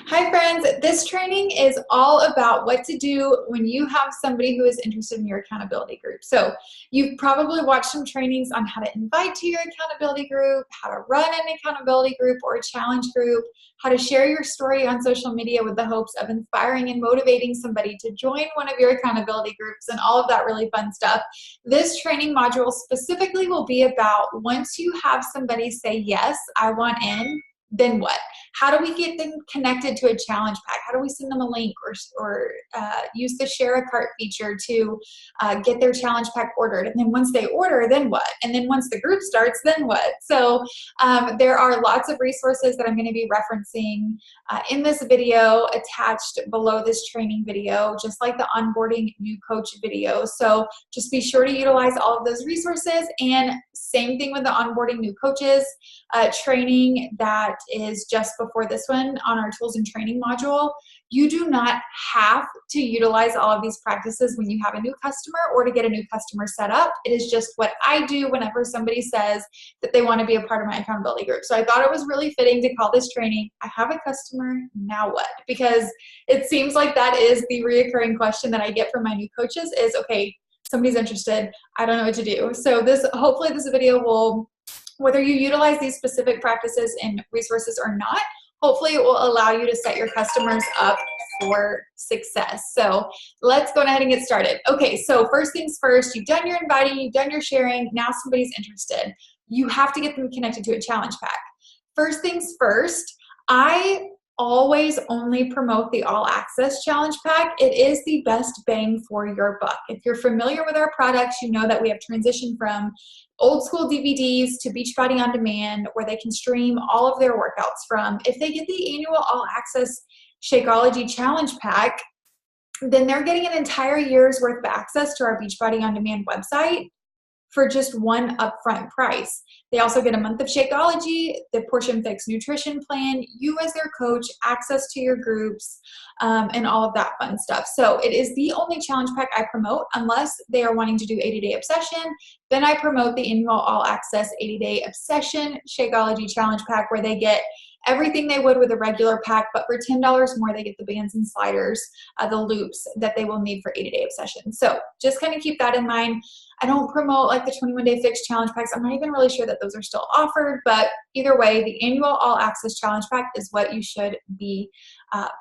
Hi friends, this training is all about what to do when you have somebody who is interested in your accountability group. So you've probably watched some trainings on how to invite to your accountability group, how to run an accountability group or a challenge group, how to share your story on social media with the hopes of inspiring and motivating somebody to join one of your accountability groups and all of that really fun stuff. This training module specifically will be about once you have somebody say, yes, I want in, then what? How do we get them connected to a challenge pack? How do we send them a link or use the share a cart feature to get their challenge pack ordered? And then once they order, then what? And then once the group starts, then what? So there are lots of resources that I'm going to be referencing in this video attached below this training video, just like the onboarding new coach video. So just be sure to utilize all of those resources, and same thing with the onboarding new coaches training that is just before this one on our tools and training module. You do not have to utilize all of these practices when you have a new customer or to get a new customer set up. It is just what I do whenever somebody says that they want to be a part of my accountability group. So I thought it was really fitting to call this training, I have a customer, now what? Because it seems like that is the reoccurring question that I get from my new coaches is, okay, somebody's interested, I don't know what to do. So hopefully this video will, whether you utilize these specific practices and resources or not, hopefully it will allow you to set your customers up for success. So let's go ahead and get started. Okay, so first things first, you've done your inviting, you've done your sharing, now somebody's interested. You have to get them connected to a challenge pack. First things first, I always only promote the all access challenge pack. It is the best bang for your buck. If you're familiar with our products, you know that we have transitioned from old school DVDs to Beachbody On Demand, where they can stream all of their workouts from. If they get the annual all access Shakeology challenge pack, then they're getting an entire year's worth of access to our Beachbody On Demand website for just one upfront price. They also get a month of Shakeology, the Portion Fix nutrition plan, you as their coach, access to your groups, and all of that fun stuff. So it is the only challenge pack I promote unless they are wanting to do 80-day obsession. Then I promote the annual all access 80-day obsession Shakeology challenge pack, where they get everything they would with a regular pack, but for $10 more, they get the bands and sliders, the loops that they will need for 80-day obsession. So just kind of keep that in mind. I don't promote like the 21-day fix challenge packs. I'm not even really sure that those are still offered, but either way, the annual all access challenge pack is what you should be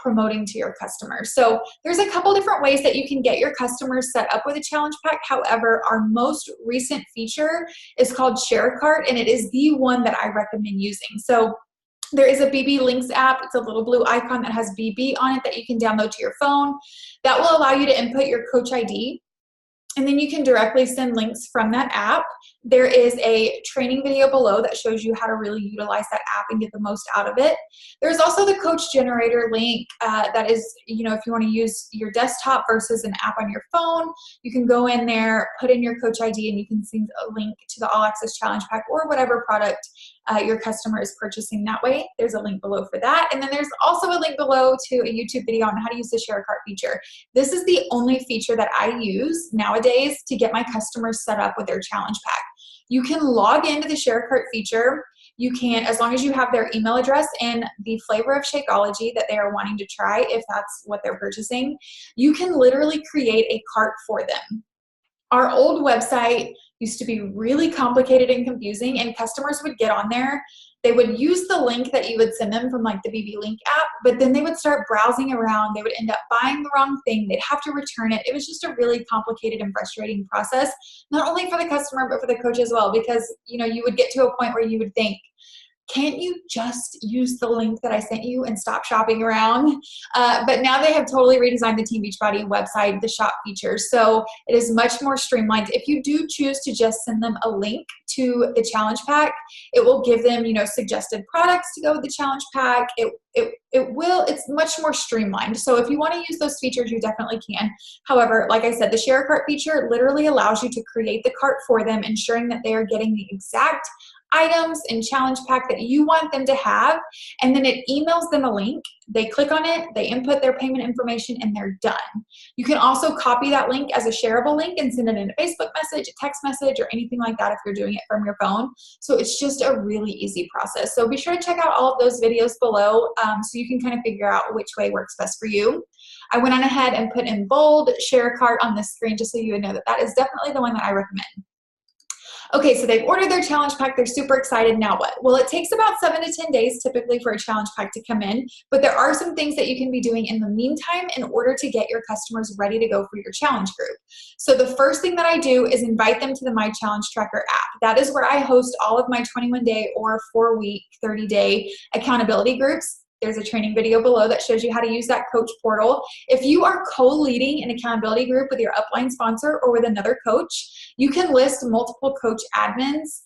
promoting to your customers. So there's a couple different ways that you can get your customers set up with a challenge pack. However, our most recent feature is called Share a Cart, and it is the one that I recommend using. So there is a BB Links app. It's a little blue icon that has BB on it that you can download to your phone. That will allow you to input your coach ID, and then you can directly send links from that app. There is a training video below that shows you how to really utilize that app and get the most out of it. There's also the coach generator link that is, if you want to use your desktop versus an app on your phone, you can go in there, put in your coach ID, and you can send a link to the all access challenge pack or whatever product your customer is purchasing that way. There's a link below for that. And then there's also a link below to a YouTube video on how to use the share a cart feature. This is the only feature that I use nowadays to get my customers set up with their challenge pack. You can log into the share a cart feature. You can, as long as you have their email address and the flavor of Shakeology that they are wanting to try, if that's what they're purchasing, you can literally create a cart for them. Our old website used to be really complicated and confusing, and customers would get on there. They would use the link that you would send them from like the BB Link app, but then they would start browsing around. They would end up buying the wrong thing. They'd have to return it. It was just a really complicated and frustrating process, not only for the customer, but for the coach as well, because you would get to a point where you would think, can't you just use the link that I sent you and stop shopping around? But now they have totally redesigned the Team Beachbody website, the shop features. So it is much more streamlined. If you do choose to just send them a link to the challenge pack, it will give them, suggested products to go with the challenge pack. It's much more streamlined. So if you want to use those features, you definitely can. However, like I said, the share a cart feature literally allows you to create the cart for them, ensuring that they are getting the exact items in challenge pack that you want them to have, and then it emails them a link. They click on it, they input their payment information, and they're done. You can also copy that link as a shareable link and send it in a Facebook message, a text message, or anything like that if you're doing it from your phone. So it's just a really easy process. So be sure to check out all of those videos below so you can kind of figure out which way works best for you. I went on ahead and put in bold share cart on this screen just so you would know that that is definitely the one that I recommend. Okay, so they've ordered their challenge pack. They're super excited. Now what? Well, it takes about 7 to 10 days typically for a challenge pack to come in, but there are some things that you can be doing in the meantime in order to get your customers ready to go for your challenge group. So the first thing that I do is invite them to the My Challenge Tracker app. That is where I host all of my 21-day or 4-week, 30-day accountability groups. There's a training video below that shows you how to use that coach portal. If you are co-leading an accountability group with your upline sponsor or with another coach, you can list multiple coach admins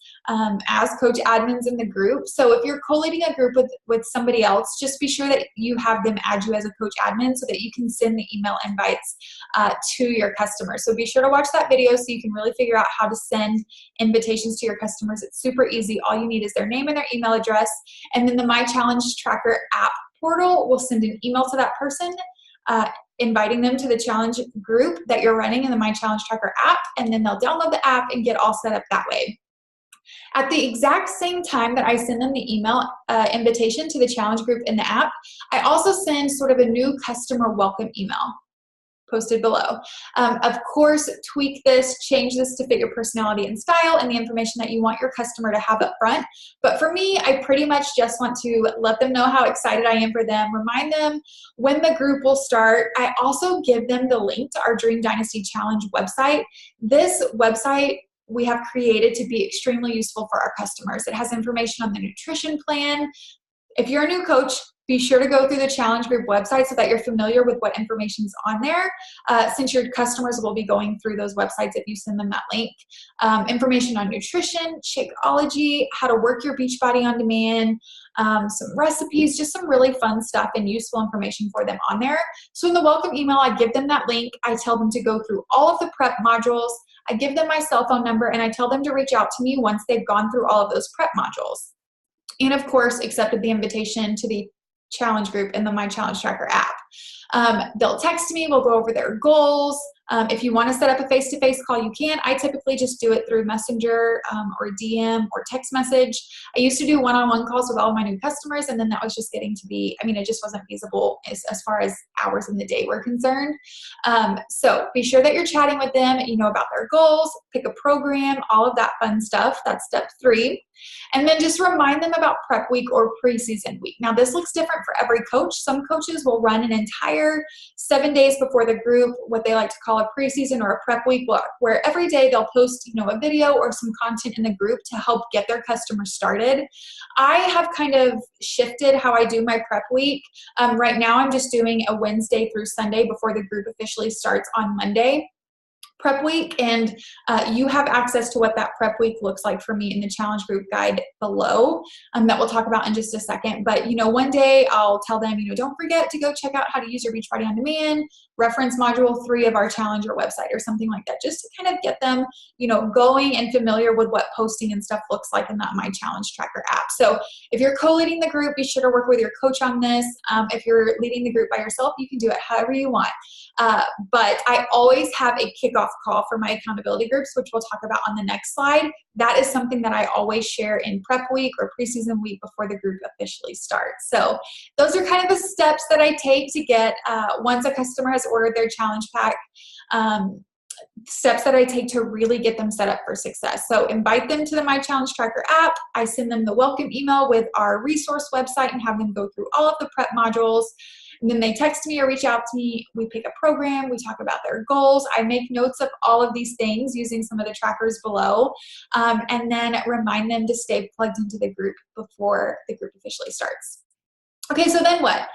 as coach admins in the group. So if you're co-leading a group with somebody else, just be sure that you have them add you as a coach admin so that you can send the email invites to your customers. So be sure to watch that video so you can really figure out how to send invitations to your customers. It's super easy. All you need is their name and their email address, and then the My Challenge Tracker app portal will send an email to that person inviting them to the challenge group that you're running in the My Challenge Tracker app, and then they'll download the app and get all set up that way. At the exact same time that I send them the email invitation to the challenge group in the app, I also send sort of a new customer welcome email posted below. Of course, tweak this, change this to fit your personality and style and the information that you want your customer to have up front. But for me, I pretty much just want to let them know how excited I am for them, remind them when the group will start. I also give them the link to our Dream Dynasty Challenge website. This website we have created to be extremely useful for our customers. It has information on the nutrition plan. If you're a new coach, be sure to go through the challenge group website so that you're familiar with what information is on there, since your customers will be going through those websites if you send them that link. Information on nutrition, Shakeology, how to work your Beachbody on demand, some recipes, just some really fun stuff and useful information for them on there. So in the welcome email, I give them that link. I tell them to go through all of the prep modules. I give them my cell phone number, and I tell them to reach out to me once they've gone through all of those prep modules. And of course, accepted the invitation to the challenge group in the My Challenge Tracker app. They'll text me, we'll go over their goals. If you want to set up a face-to-face call, you can. I typically just do it through Messenger or DM or text message. I used to do one-on-one calls with all my new customers, and then that was just getting to be, it just wasn't feasible as far as hours in the day were concerned. So be sure that you're chatting with them, about their goals, pick a program, all of that fun stuff. That's step 3. And then just remind them about prep week or preseason week. Now, this looks different for every coach. Some coaches will run an entire 7 days before the group, what they like to call a preseason or a prep week, where every day they'll post, a video or some content in the group to help get their customers started. I have kind of shifted how I do my prep week. Right now, I'm just doing a Wednesday through Sunday before the group officially starts on Monday. Prep week, and you have access to what that prep week looks like for me in the challenge group guide below that we'll talk about in just a second. But one day I'll tell them, don't forget to go check out how to use your Beachbody on demand, reference module 3 of our Challenger website or something like that, just to kind of get them going and familiar with what posting and stuff looks like in that My Challenge Tracker app. So if you're co-leading the group, be sure to work with your coach on this. If you're leading the group by yourself, you can do it however you want. But I always have a kickoff call for my accountability groups, which we'll talk about on the next slide. That is something that I always share in prep week or preseason week before the group officially starts. So those are kind of the steps that I take to get, once a customer has ordered their challenge pack, steps that I take to really get them set up for success. So invite them to the My Challenge Tracker app. I send them the welcome email with our resource website and have them go through all of the prep modules. And then they text me or reach out to me. We pick a program. We talk about their goals. I make notes of all of these things using some of the trackers below, and then remind them to stay plugged into the group before the group officially starts. Okay, so then what?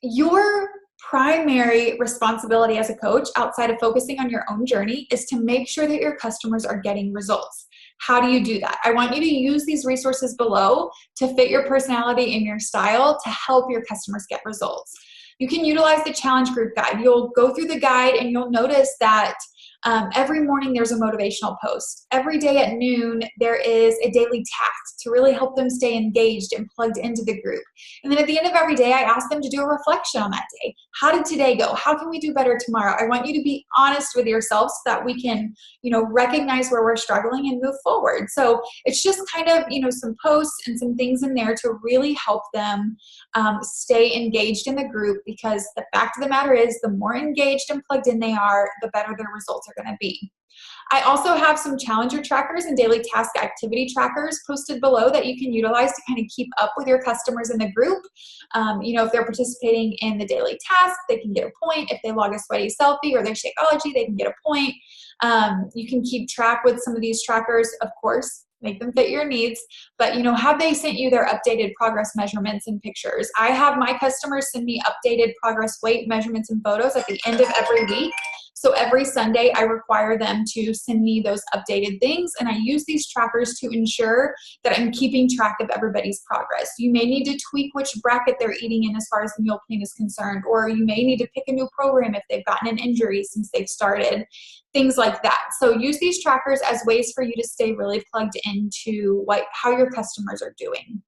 Your primary responsibility as a coach, outside of focusing on your own journey, is to make sure that your customers are getting results. How do you do that? I want you to use these resources below to fit your personality and your style to help your customers get results. You can utilize the challenge group guide. You'll go through the guide and you'll notice that Every morning there's a motivational post. Every day at noon there is a daily task to really help them stay engaged and plugged into the group. And then at the end of every day, I ask them to do a reflection on that day. How did today go? How can we do better tomorrow? I want you to be honest with yourself so that we can, recognize where we're struggling and move forward. So it's just kind of, some posts and some things in there to really help them stay engaged in the group, because the fact of the matter is the more engaged and plugged in they are, the better their results are going to be. I also have some challenger trackers and daily task activity trackers posted below that you can utilize to kind of keep up with your customers in the group. If they're participating in the daily task, they can get a point. If they log a sweaty selfie or their Shakeology, they can get a point. You can keep track with some of these trackers, of course. Make them fit your needs, but have they sent you their updated progress measurements and pictures? I have my customers send me updated progress weight measurements and photos at the end of every week. So every Sunday I require them to send me those updated things, and I use these trackers to ensure that I'm keeping track of everybody's progress. You may need to tweak which bracket they're eating in as far as the meal plan is concerned, or you may need to pick a new program if they've gotten an injury since they've started. Things like that. So use these trackers as ways for you to stay really plugged into how your customers are doing.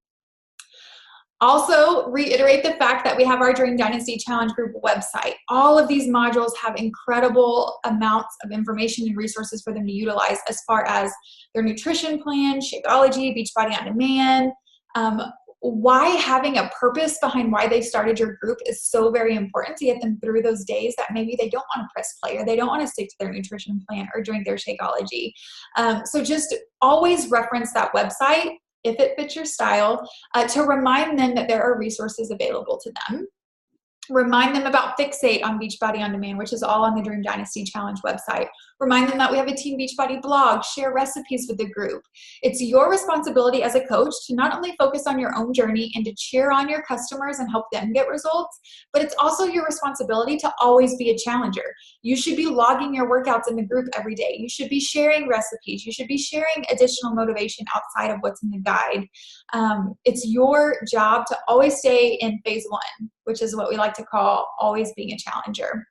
Also, reiterate the fact that we have our Dream Dynasty Challenge Group website. All of these modules have incredible amounts of information and resources for them to utilize as far as their nutrition plan, Shakeology, Beachbody On Demand. Why having a purpose behind why they started your group is so very important to get them through those days that maybe they don't want to press play or they don't want to stick to their nutrition plan or drink their Shakeology. So just always reference that website if it fits your style to remind them that there are resources available to them. Remind them about Fixate on Beachbody On Demand, which is all on the Dream Dynasty Challenge website. Remind them that we have a Team Beachbody blog. Share recipes with the group. It's your responsibility as a coach to not only focus on your own journey and to cheer on your customers and help them get results, but it's also your responsibility to always be a challenger. You should be logging your workouts in the group every day. You should be sharing recipes. You should be sharing additional motivation outside of what's in the guide. It's your job to always stay in phase one, which is what we like to call always being a challenger.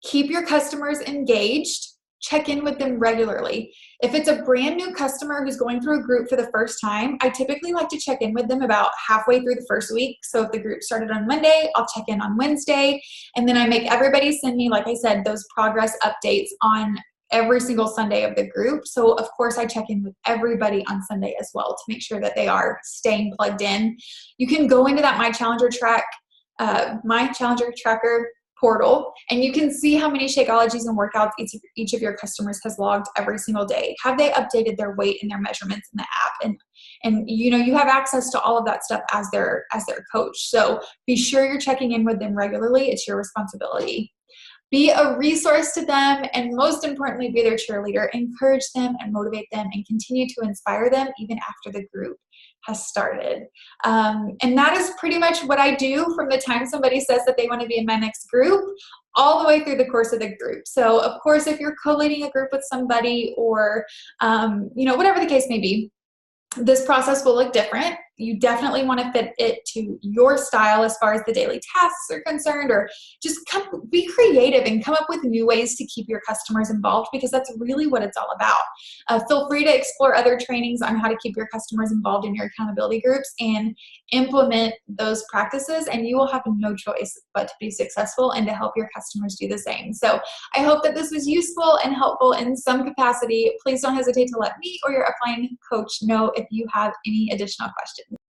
Keep your customers engaged. Check in with them regularly. If it's a brand new customer who's going through a group for the first time, I typically like to check in with them about halfway through the first week. So if the group started on Monday, I'll check in on Wednesday. And then I make everybody send me, like I said, those progress updates on every single Sunday of the group. So of course I check in with everybody on Sunday as well to make sure that they are staying plugged in. You can go into that My Challenger Tracker portal, and you can see how many Shakeologies and workouts each of your customers has logged every single day. Have they updated their weight and their measurements in the app? And you have access to all of that stuff as their coach. So be sure you're checking in with them regularly. It's your responsibility. Be a resource to them, and most importantly, be their cheerleader. Encourage them and motivate them and continue to inspire them even after the group has started. And that is pretty much what I do from the time somebody says that they want to be in my next group all the way through the course of the group. So of course, if you're co-leading a group with somebody or, whatever the case may be, this process will look different. You definitely want to fit it to your style as far as the daily tasks are concerned, or just be creative and come up with new ways to keep your customers involved, because that's really what it's all about. Feel free to explore other trainings on how to keep your customers involved in your accountability groups and implement those practices, and you will have no choice but to be successful and to help your customers do the same. So I hope that this was useful and helpful in some capacity. Please don't hesitate to let me or your upline coach know if you have any additional questions.